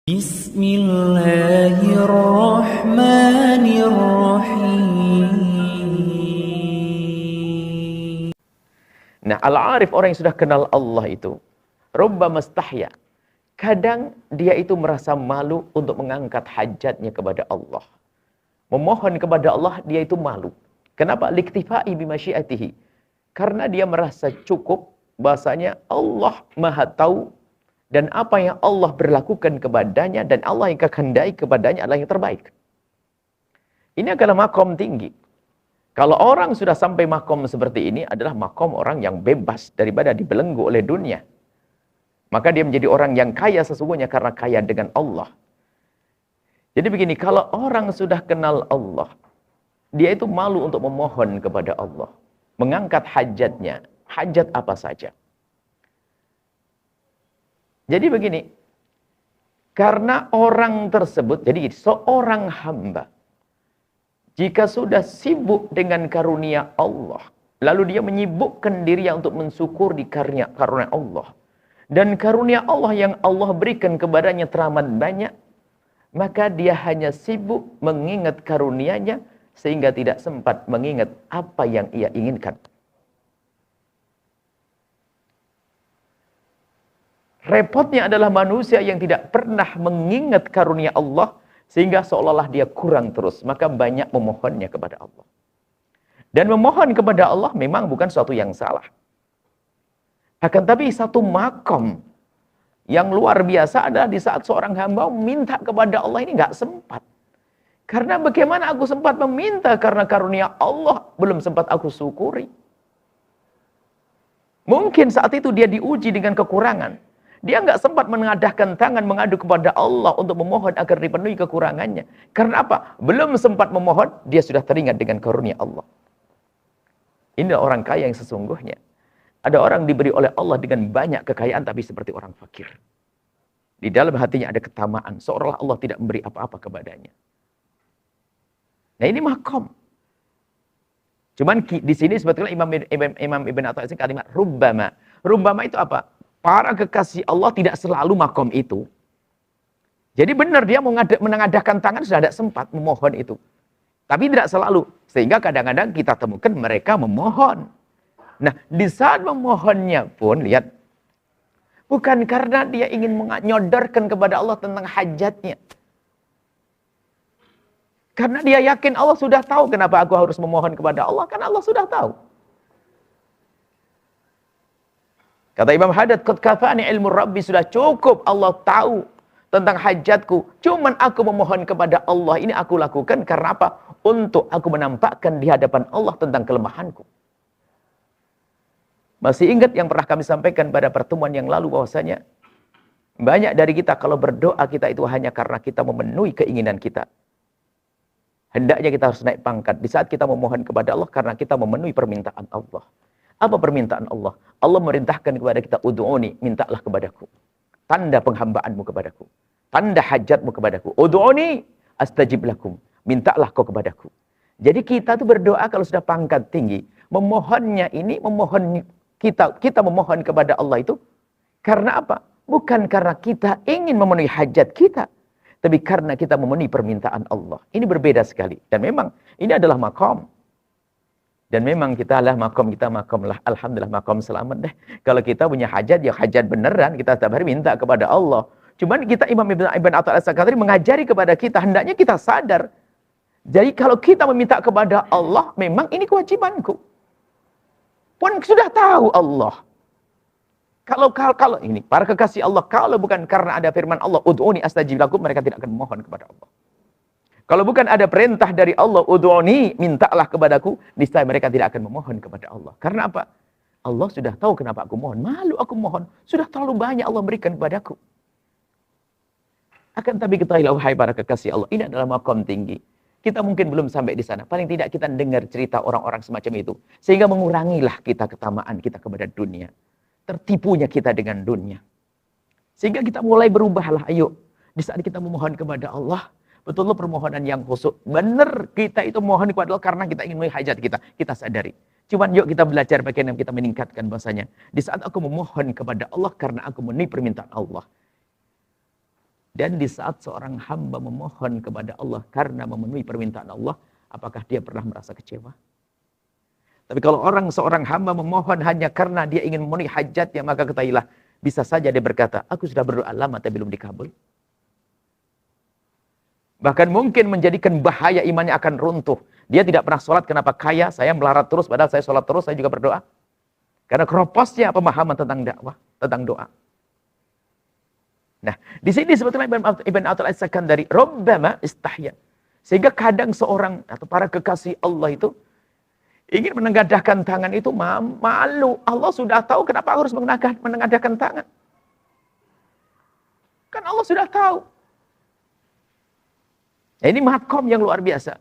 Bismillahirrahmanirrahim. Nah, al-arif, orang yang sudah kenal Allah itu, rubbama stahya, kadang dia itu merasa malu untuk mengangkat hajatnya kepada Allah. Memohon kepada Allah, dia itu malu. Kenapa? Liktifai bimasyiatihi. Karena dia merasa cukup, bahasanya Allah Maha Tahu, dan apa yang Allah berlakukan kepadanya, dan Allah yang kehendaki kepadanya adalah yang terbaik. Ini adalah makom tinggi. Kalau orang sudah sampai makom seperti ini, adalah makom orang yang bebas daripada dibelenggu oleh dunia. Maka dia menjadi orang yang kaya sesungguhnya karena kaya dengan Allah. Jadi begini, kalau orang sudah kenal Allah, dia itu malu untuk memohon kepada Allah. Mengangkat hajatnya. Hajat apa saja. Jadi begini, karena orang tersebut, jadi seorang hamba, jika sudah sibuk dengan karunia Allah, lalu dia menyibukkan dirinya untuk mensyukuri karunia Allah, dan karunia Allah yang Allah berikan kepadanya teramat banyak, maka dia hanya sibuk mengingat karunianya, sehingga tidak sempat mengingat apa yang ia inginkan. Repotnya adalah manusia yang tidak pernah mengingat karunia Allah, sehingga seolah-olah dia kurang terus. Maka banyak memohonnya kepada Allah. Dan memohon kepada Allah memang bukan suatu yang salah. Akan tapi satu makom yang luar biasa adalah di saat seorang hamba meminta kepada Allah ini nggak sempat. Karena bagaimana aku sempat meminta karena karunia Allah belum sempat aku syukuri. Mungkin saat itu dia diuji dengan kekurangan. Dia nggak sempat mengadahkan tangan mengadu kepada Allah untuk memohon agar dipenuhi kekurangannya. Karena apa? Belum sempat memohon, dia sudah teringat dengan karunia Allah. Ini orang kaya yang sesungguhnya. Ada orang diberi oleh Allah dengan banyak kekayaan, tapi seperti orang fakir. Di dalam hatinya ada ketamaan, seolah Allah tidak memberi apa-apa kepadanya. Nah ini makom. Cuman di sini sebetulnya Imam Ibn Athaillah kalimat rubbama. Rubbama itu apa? Para kekasih Allah tidak selalu makom itu. Jadi benar dia menengadahkan tangan sudah tidak sempat memohon itu. Tapi tidak selalu. Sehingga kadang-kadang kita temukan mereka memohon. Nah, di saat memohonnya pun, lihat. Bukan karena dia ingin menyodorkan kepada Allah tentang hajatnya. Karena dia yakin Allah sudah tahu kenapa aku harus memohon kepada Allah. Karena Allah sudah tahu. Kata Imam Haddad, qad kafani ilmu Rabbi, sudah cukup Allah tahu tentang hajatku. Cuman aku memohon kepada Allah, ini aku lakukan karena apa? Untuk aku menampakkan di hadapan Allah tentang kelemahanku. Masih ingat yang pernah kami sampaikan pada pertemuan yang lalu bahwasanya banyak dari kita kalau berdoa kita itu hanya karena kita memenuhi keinginan kita. Hendaknya kita harus naik pangkat di saat kita memohon kepada Allah karena kita memenuhi permintaan Allah. Apa permintaan Allah? Allah merintahkan kepada kita, ud'uni, mintalah kepadaku. Tanda penghambaanmu kepadaku. Tanda hajatmu kepadaku. Ud'uni, astajib lakum. Mintalah kau kepadaku. Jadi kita tuh berdoa kalau sudah pangkat tinggi. Memohonnya ini, kita memohon kepada Allah itu. Karena apa? Bukan karena kita ingin memenuhi hajat kita. Tapi karena kita memenuhi permintaan Allah. Ini berbeda sekali. Dan memang ini adalah makom. Dan memang kita lah makom lah. Alhamdulillah makom selamat deh. Kalau kita punya hajat, ya hajat beneran. Kita setiap hari minta kepada Allah. Cuman kita Imam Ibn Athaillah mengajari kepada kita, hendaknya kita sadar. Jadi kalau kita meminta kepada Allah, memang ini kewajibanku. Pun sudah tahu Allah. Kalau ini, para kekasih Allah, kalau bukan karena ada firman Allah, ud'uni astajib lakum, mereka tidak akan memohon kepada Allah. Kalau bukan ada perintah dari Allah, ud'uni, mintalah kepadaku, niscaya mereka tidak akan memohon kepada Allah. Karena apa? Allah sudah tahu kenapa aku mohon. Malu aku mohon. Sudah terlalu banyak Allah berikan kepadaku. Akan tapi ketahuilah, wahai para kekasih Allah, ini adalah makom tinggi. Kita mungkin belum sampai di sana. Paling tidak kita dengar cerita orang-orang semacam itu. Sehingga mengurangilah kita ketamaan kita kepada dunia. Tertipunya kita dengan dunia. Sehingga kita mulai berubahlah. Ayo, di saat kita memohon kepada Allah, betul-betul permohonan yang khusyuk. Benar kita itu mohon kepada Allah karena kita ingin memenuhi hajat kita. Kita sadari. Cuman yuk kita belajar bagaimana kita meningkatkan bahasanya. Di saat aku memohon kepada Allah karena aku memenuhi permintaan Allah. Dan di saat seorang hamba memohon kepada Allah karena memenuhi permintaan Allah, apakah dia pernah merasa kecewa? Tapi kalau seorang hamba memohon hanya karena dia ingin memenuhi hajatnya, maka ketahuilah, bisa saja dia berkata, aku sudah berdoa lama tapi belum dikabul. Bahkan mungkin menjadikan bahaya imannya akan runtuh. Dia tidak pernah sholat, kenapa kaya? Saya melarat terus, padahal saya sholat terus, saya juga berdoa. Karena keroposnya pemahaman tentang dakwah, tentang doa. Nah, di sini sebetulnya Ibn Athaillah As-Sakandari, Rabbama istahya. Sehingga kadang seorang atau para kekasih Allah itu ingin menengadahkan tangan itu malu. Allah sudah tahu, kenapa harus menengadahkan tangan? Kan Allah sudah tahu. Nah, ini makom yang luar biasa.